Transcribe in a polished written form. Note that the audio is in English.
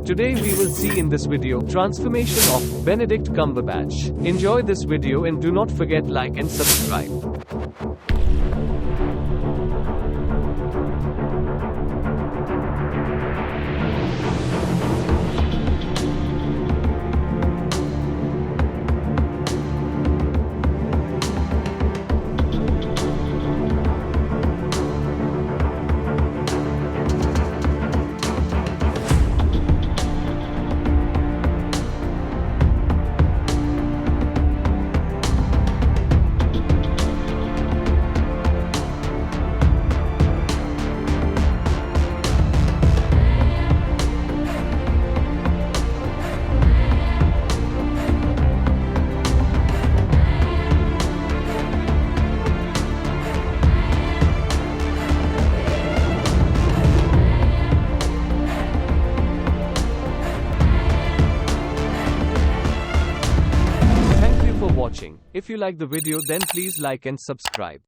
Today we will see in this video transformation of Benedict Cumberbatch. Enjoy this video and do not forget like and subscribe. If you like the video, then please like and subscribe.